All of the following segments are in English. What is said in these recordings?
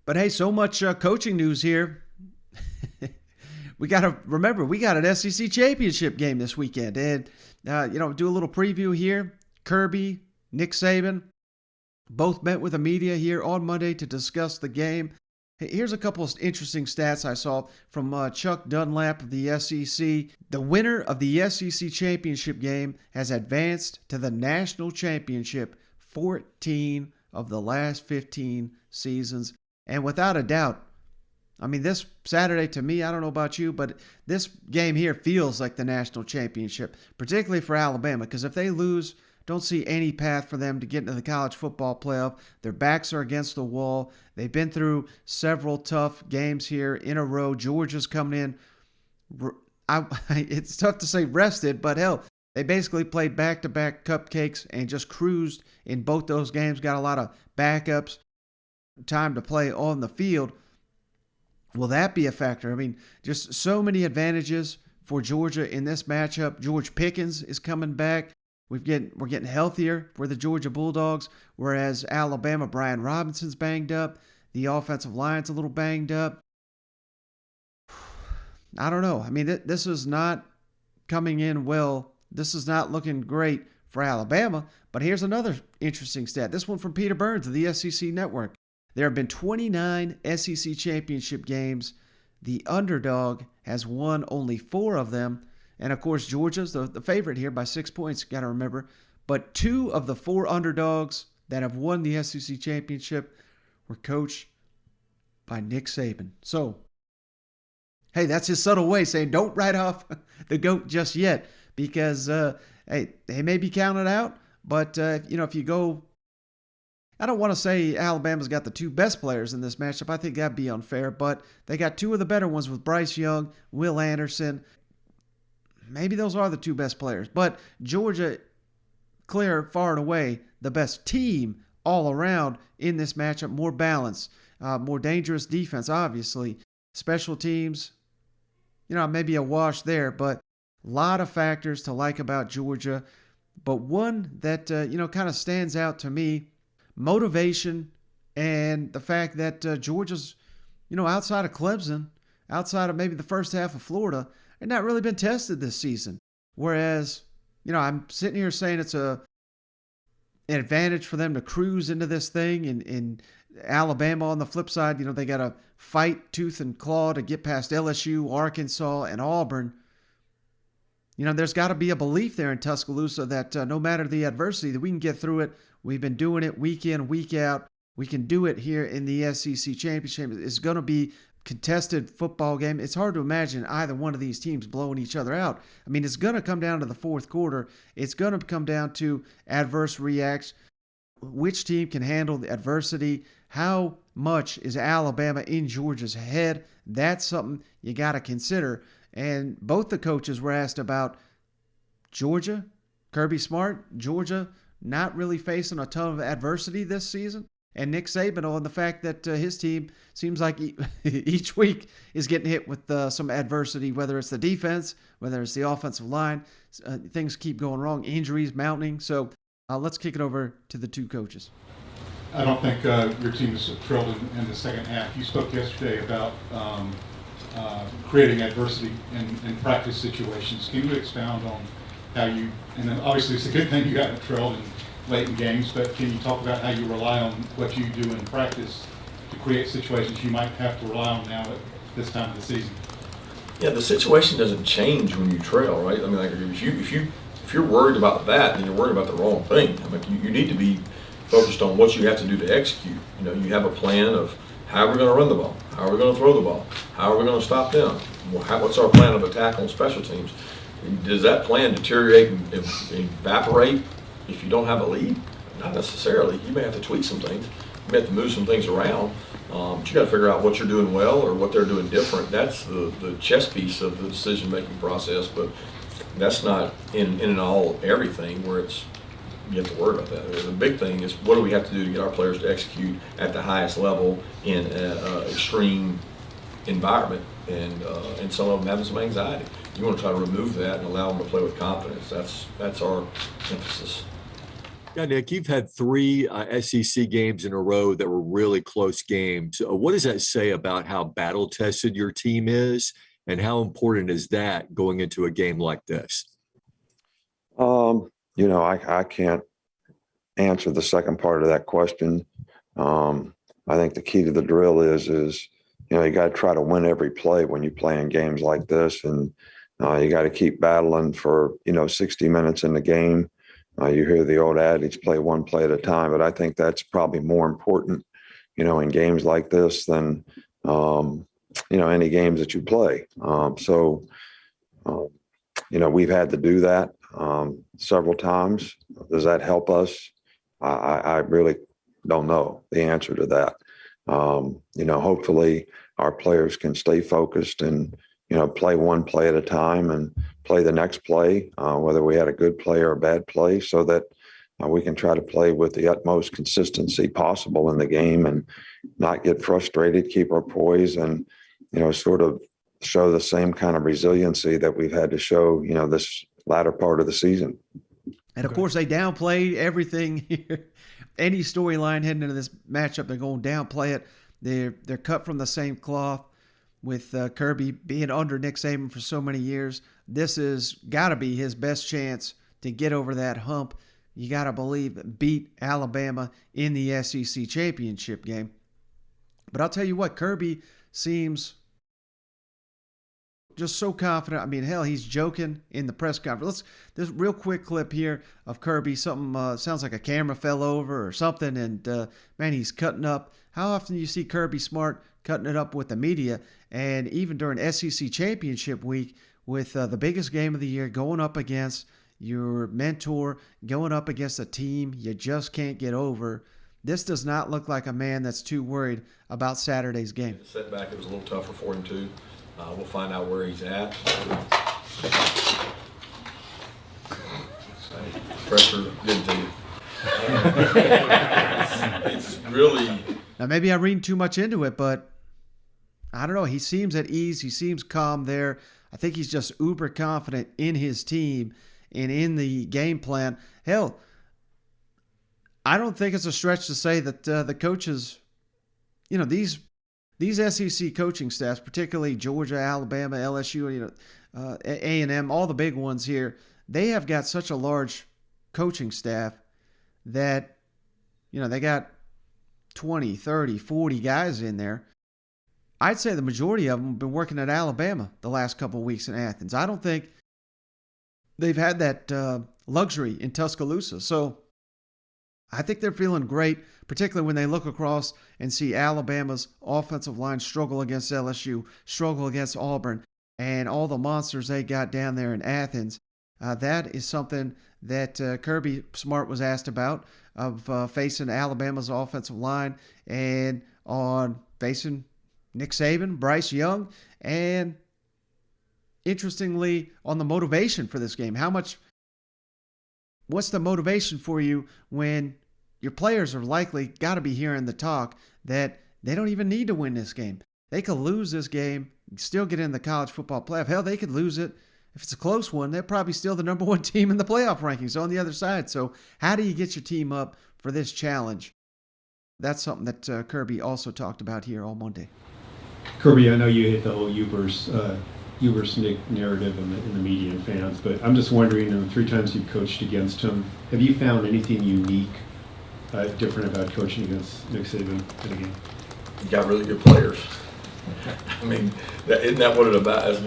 But hey, so much coaching news here. We got to remember, we got an SEC championship game this weekend. And, do a little preview here. Kirby, Nick Saban, both met with the media here on Monday to discuss the game. Here's a couple of interesting stats I saw from Chuck Dunlap of the SEC. The winner of the SEC championship game has advanced to the national championship 14 of the last 15 seasons. And without a doubt, this Saturday to me, I don't know about you, but this game here feels like the national championship, particularly for Alabama, because if they lose, don't see any path for them to get into the college football playoff. Their backs are against the wall. They've been through several tough games here in a row. Georgia's coming in. It's tough to say rested, but hell, they basically played back-to-back cupcakes and just cruised in both those games. Got a lot of backups, time to play on the field. Will that be a factor? Just so many advantages for Georgia in this matchup. George Pickens is coming back. We're getting healthier for the Georgia Bulldogs, whereas Alabama, Brian Robinson's banged up. The offensive line's a little banged up. I don't know. This is not coming in well. This is not looking great for Alabama. But here's another interesting stat. This one from Peter Burns of the SEC Network. There have been 29 SEC championship games. The underdog has won only 4 of them. And, of course, Georgia's the favorite here by 6 points, got to remember. But 2 of the 4 underdogs that have won the SEC championship were coached by Nick Saban. So, hey, that's his subtle way saying don't write off the GOAT just yet because, hey, they may be counted out. But, if you go, I don't want to say Alabama's got the 2 best players in this matchup. I think that'd be unfair. But they got 2 of the better ones with Bryce Young, Will Anderson. Maybe those are the 2 best players. But Georgia, clear, far and away, the best team all around in this matchup. More balance, more dangerous defense, obviously. Special teams, maybe a wash there. But a lot of factors to like about Georgia. But one that, kind of stands out to me, motivation and the fact that Georgia's, outside of Clemson, outside of maybe the first half of Florida, and not really been tested this season. Whereas, I'm sitting here saying it's an advantage for them to cruise into this thing. And Alabama on the flip side, they got to fight tooth and claw to get past LSU, Arkansas, and Auburn. There's got to be a belief there in Tuscaloosa that no matter the adversity, that we can get through it. We've been doing it week in, week out. We can do it here in the SEC Championship. It's going to be contested football game. It's hard to imagine either one of these teams blowing each other out. It's going to come down to the fourth quarter. It's going to come down to adverse reacts. Which team can handle the adversity? How much is Alabama in Georgia's head? That's something you got to consider. And both the coaches were asked about Georgia, Kirby Smart, Georgia not really facing a ton of adversity this season. And Nick Saban on the fact that his team seems like each week is getting hit with some adversity, whether it's the defense, whether it's the offensive line. Things keep going wrong, injuries mounting. So let's kick it over to the 2 coaches. I don't think your team is thrilled in the second half. You spoke yesterday about creating adversity in practice situations. Can you expound on how you, and then obviously it's a good thing you got thrilled late in games, but can you talk about how you rely on what you do in practice to create situations you might have to rely on now at this time of the season? Yeah, the situation doesn't change when you trail, right? If you're worried about that, then you're worried about the wrong thing. You need to be focused on what you have to do to execute. You have a plan of how are we going to run the ball, how are we going to throw the ball, how are we going to stop them, what's our plan of attack on special teams. Does that plan deteriorate and evaporate if you don't have a lead? Not necessarily. You may have to tweak some things. You may have to move some things around. But you got to figure out what you're doing well or what they're doing different. That's the chess piece of the decision-making process. But that's not in and all everything where you have to worry about that. The big thing is what do we have to do to get our players to execute at the highest level in an extreme environment, and some of them having some anxiety. You want to try to remove that and allow them to play with confidence. That's our emphasis. Yeah, Nick, you've had three SEC games in a row that were really close games. What does that say about how battle tested your team is, and how important is that going into a game like this? I can't answer the second part of that question. I think the key to the drill is you got to try to win every play when you play in games like this, and you got to keep battling for 60 minutes in the game. You hear the old adage, play one play at a time, but I think that's probably more important, in games like this than any games that you play. We've had to do that several times. Does that help us? I really don't know the answer to that. Hopefully our players can stay focused and, play one play at a time and play the next play, whether we had a good play or a bad play, so that we can try to play with the utmost consistency possible in the game and not get frustrated, keep our poise, and, sort of show the same kind of resiliency that we've had to show, this latter part of the season. And of course, they downplayed everything here. Any storyline heading into this matchup, they're going to downplay it. They're cut from the same cloth with Kirby being under Nick Saban for so many years. This has got to be his best chance to get over that hump. You got to believe, beat Alabama in the SEC championship game. But I'll tell you what, Kirby seems just so confident. I mean, hell, he's joking in the press conference. This real quick clip here of Kirby. Something sounds like a camera fell over or something, and man, he's cutting up. How often do you see Kirby Smart cutting it up with the media? And even during SEC championship week, with the biggest game of the year, going up against your mentor, going up against a team you just can't get over. This does not look like a man that's too worried about Saturday's game. The setback, it was a little tougher for him too. We'll find out where he's at. Pressure didn't do it. It's really. Now, maybe I'm reading too much into it, but I don't know. He seems at ease. He seems calm there. I think he's just uber confident in his team and in the game plan. Hell, I don't think it's a stretch to say that the coaches, these SEC coaching staffs, particularly Georgia, Alabama, LSU, A&M, all the big ones here, they have got such a large coaching staff that, they got 20, 30, 40 guys in there. I'd say the majority of them have been working at Alabama the last couple of weeks in Athens. I don't think they've had that luxury in Tuscaloosa. So I think they're feeling great, particularly when they look across and see Alabama's offensive line struggle against LSU, struggle against Auburn, and all the monsters they got down there in Athens. That is something that Kirby Smart was asked about, of facing Alabama's offensive line and on facing Nick Saban, Bryce Young, and interestingly, on the motivation for this game. What's the motivation for you when your players are likely got to be hearing the talk that they don't even need to win this game? They could lose this game, still get in the college football playoff. Hell, they could lose it. If it's a close one, they're probably still the number one team in the playoff rankings on the other side. So how do you get your team up for this challenge? That's something that Kirby also talked about here on Monday. Kirby, I know you hit the whole Ubers Nick narrative in the media and fans, but I'm just wondering, in the 3 times you've coached against him, have you found anything unique, different about coaching against Nick Saban in a game? You got really good players. I mean, isn't that what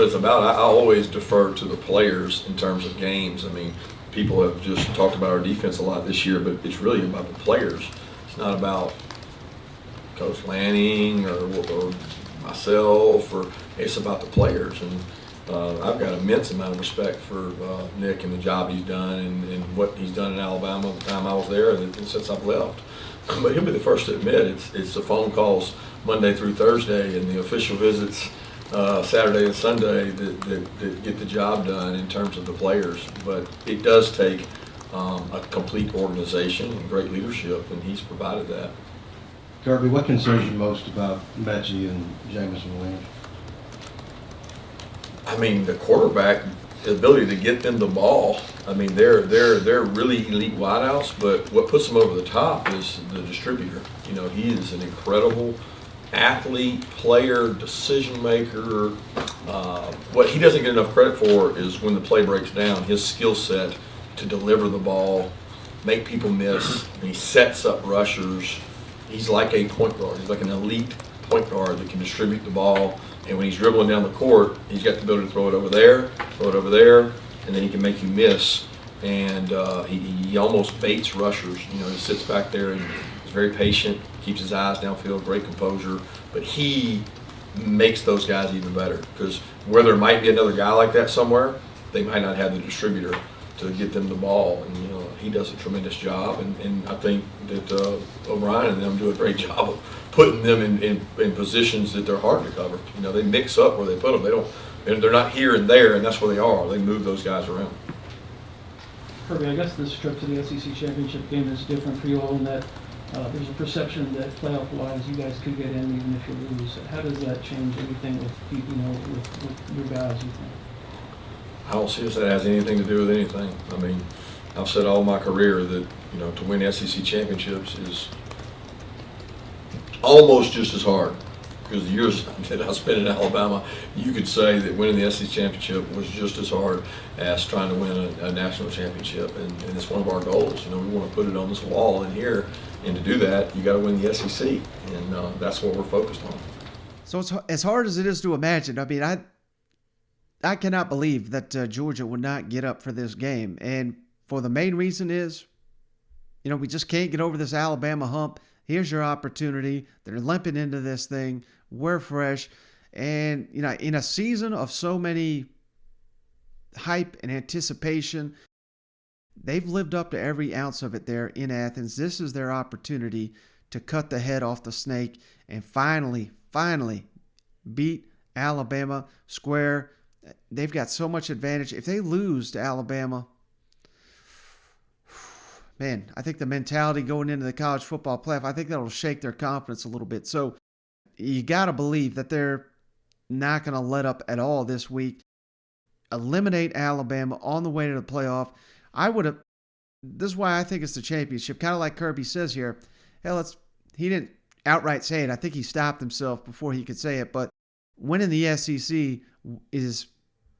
it's about? I always defer to the players in terms of games. I mean, people have just talked about our defense a lot this year, but it's really about the players. It's not about Coach Lanning or myself, or it's about the players. And I've got immense amount of respect for Nick and the job he's done and what he's done in Alabama the time I was there and since I've left. But he'll be the first to admit it's the phone calls Monday through Thursday and the official visits Saturday and Sunday that get the job done in terms of the players. But it does take a complete organization and great leadership, and he's provided that. Kirby, what concerns you most about Mechie and Jameson Williams? I mean, the quarterback ability to get them the ball. I mean, they're really elite wideouts, but what puts them over the top is the distributor. You know, he is an incredible athlete, player, decision maker. What he doesn't get enough credit for is when the play breaks down, his skill set to deliver the ball, make people miss, and he sets up rushers. He's like a point guard. He's like an elite point guard that can distribute the ball. And when he's dribbling down the court, he's got the ability to throw it over there, and then he can make you miss. And he almost baits rushers. You know, he sits back there and is very patient, keeps his eyes downfield, great composure. But he makes those guys even better, because where there might be another guy like that somewhere, they might not have the distributor to get them the ball. And, you know, he does a tremendous job. And I think that O'Brien and them do a great job of putting them in positions that they're hard to cover. You know, they mix up where they put them. They're not here and there, and that's where they are. They move those guys around. Kirby, I guess this trip to the SEC championship game is different for you all in that there's a perception that playoff-wise you guys could get in even if you lose. How does that change anything with with your guys, you think? I don't see if that has anything to do with anything. I mean, I've said all my career that, you know, to win SEC championships is almost just as hard, because the years that I spent in Alabama, you could say that winning the SEC championship was just as hard as trying to win a national championship, and it's one of our goals. You know, we want to put it on this wall in here, and to do that, you got to win the SEC, and that's what we're focused on. So it's as hard as it is to imagine. I mean, I cannot believe that Georgia would not get up for this game, and for the main reason is, you know, we just can't get over this Alabama hump. Here's your opportunity. They're limping into this thing. We're fresh. And, you know, in a season of so many hype and anticipation, they've lived up to every ounce of it there in Athens. This is their opportunity to cut the head off the snake and finally beat Alabama square. They've got so much advantage. If they lose to Alabama, man, I think the mentality going into the college football playoff, I think that'll shake their confidence a little bit. So you got to believe that they're not going to let up at all this week. Eliminate Alabama on the way to the playoff. This is why I think it's the championship. Kind of like Kirby says here. Hell, he didn't outright say it. I think he stopped himself before he could say it. But winning the SEC is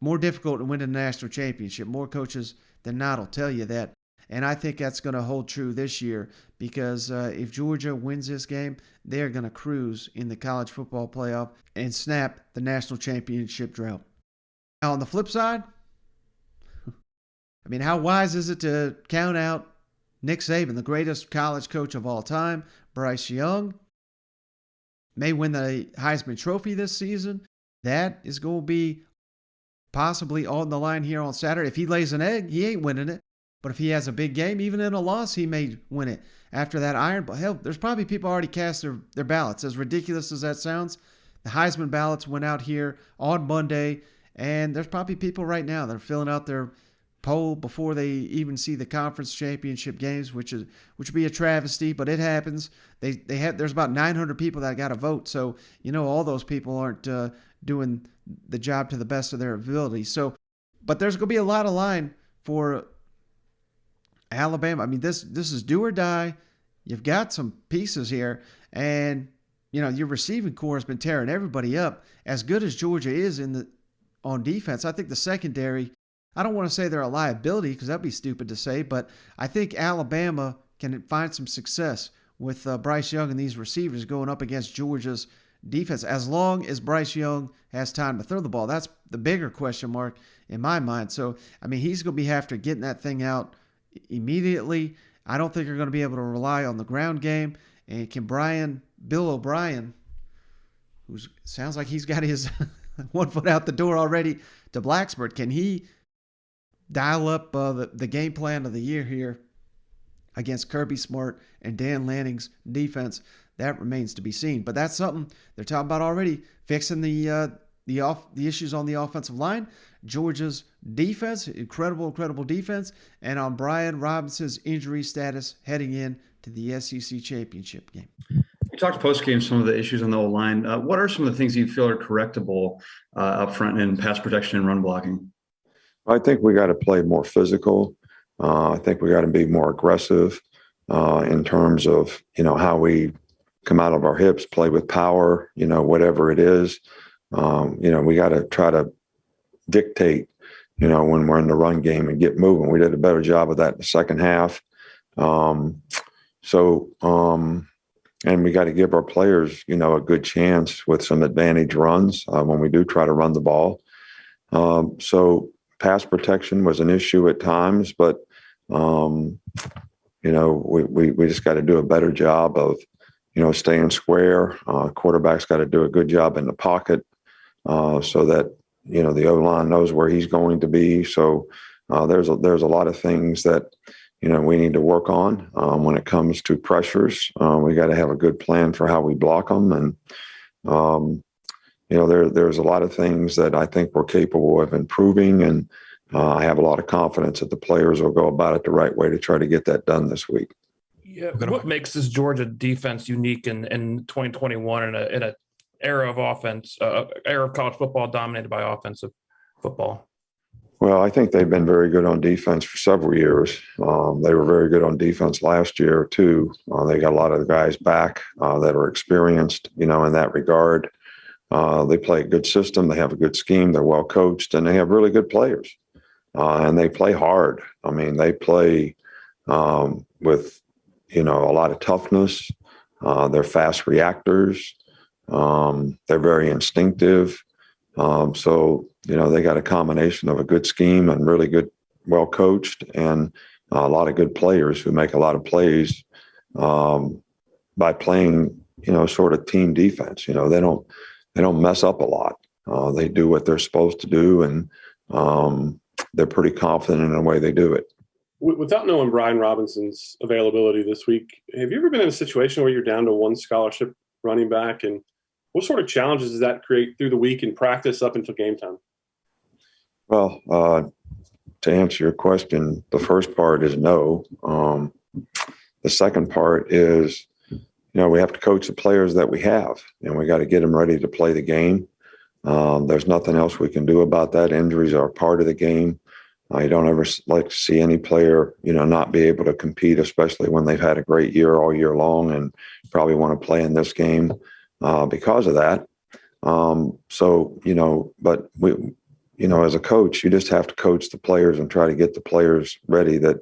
more difficult than winning the national championship. More coaches than not will tell you that. And I think that's going to hold true this year, because if Georgia wins this game, they're going to cruise in the college football playoff and snap the national championship drought. Now, on the flip side, I mean, how wise is it to count out Nick Saban, the greatest college coach of all time? Bryce Young may win the Heisman Trophy this season. That is going to be possibly on the line here on Saturday. If he lays an egg, he ain't winning it. But if he has a big game, even in a loss, he may win it. After that Iron Bowl, hell, there's probably people already cast their ballots. As ridiculous as that sounds, the Heisman ballots went out here on Monday, and there's probably people right now that are filling out their poll before they even see the conference championship games, which would be a travesty, but it happens. There's about 900 people that got to vote, so you know all those people aren't doing the job to the best of their ability. So, but there's going to be a lot of line for Alabama. I mean, this is do or die. You've got some pieces here, and you know your receiving core has been tearing everybody up. As good as Georgia is on defense, I think the secondary, I don't want to say they're a liability because that'd be stupid to say, but I think Alabama can find some success with Bryce Young and these receivers going up against Georgia's defense, as long as Bryce Young has time to throw the ball. That's the bigger question mark in my mind. So, I mean, he's going to be after getting that thing out immediately. I don't think they're going to be able to rely on the ground game. And can Bill O'Brien, who sounds like he's got his one foot out the door already to Blacksburg, can he dial up the game plan of the year here against Kirby Smart and Dan Lanning's defense? That remains to be seen. But that's something they're talking about already, fixing the issues on the offensive line. Georgia's defense, incredible defense, and on Brian Robinson's injury status heading in to the SEC championship game. You talked post-game some of the issues on the O-line. What are some of the things you feel are correctable up front in pass protection and run blocking? I think we got to play more physical. I think we got to be more aggressive in terms of, how we come out of our hips, play with power, whatever it is. We got to try to dictate, when we're in the run game and get moving. We did a better job of that in the second half. And we got to give our players, a good chance with some advantage runs when we do try to run the ball. So pass protection was an issue at times, but, we just got to do a better job of, staying square. Quarterback's got to do a good job in the pocket so that, the O-line knows where he's going to be. So there's a lot of things that, we need to work on when it comes to pressures. We got to have a good plan for how we block them. And, there's a lot of things that I think we're capable of improving. And I have a lot of confidence that the players will go about it the right way to try to get that done this week. Yeah. What makes this Georgia defense unique in 2021 in a era of offense, era of college football dominated by offensive football? Well, I think they've been very good on defense for several years. They were very good on defense last year, too. They got a lot of the guys back that are experienced, in that regard. They play a good system. They have a good scheme. They're well coached, and they have really good players. And they play hard. I mean, they play with, a lot of toughness. They're fast reactors. They're very instinctive. So, they got a combination of a good scheme and really good, well coached, and a lot of good players who make a lot of plays by playing, sort of team defense. They don't mess up a lot. They do what they're supposed to do, and they're pretty confident in the way they do it. Without knowing Brian Robinson's availability this week, have you ever been in a situation where you're down to one scholarship running back? And what sort of challenges does that create through the week in practice up until game time? Well, to answer your question, the first part is no. The second part is, we have to coach the players that we have, and we got to get them ready to play the game. There's nothing else we can do about that. Injuries are part of the game. You don't ever like to see any player, not be able to compete, especially when they've had a great year all year long and probably want to play in this game because of that. But we, as a coach, you just have to coach the players and try to get the players ready that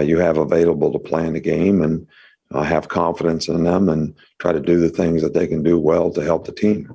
you have available to play in the game, and have confidence in them and try to do the things that they can do well to help the team.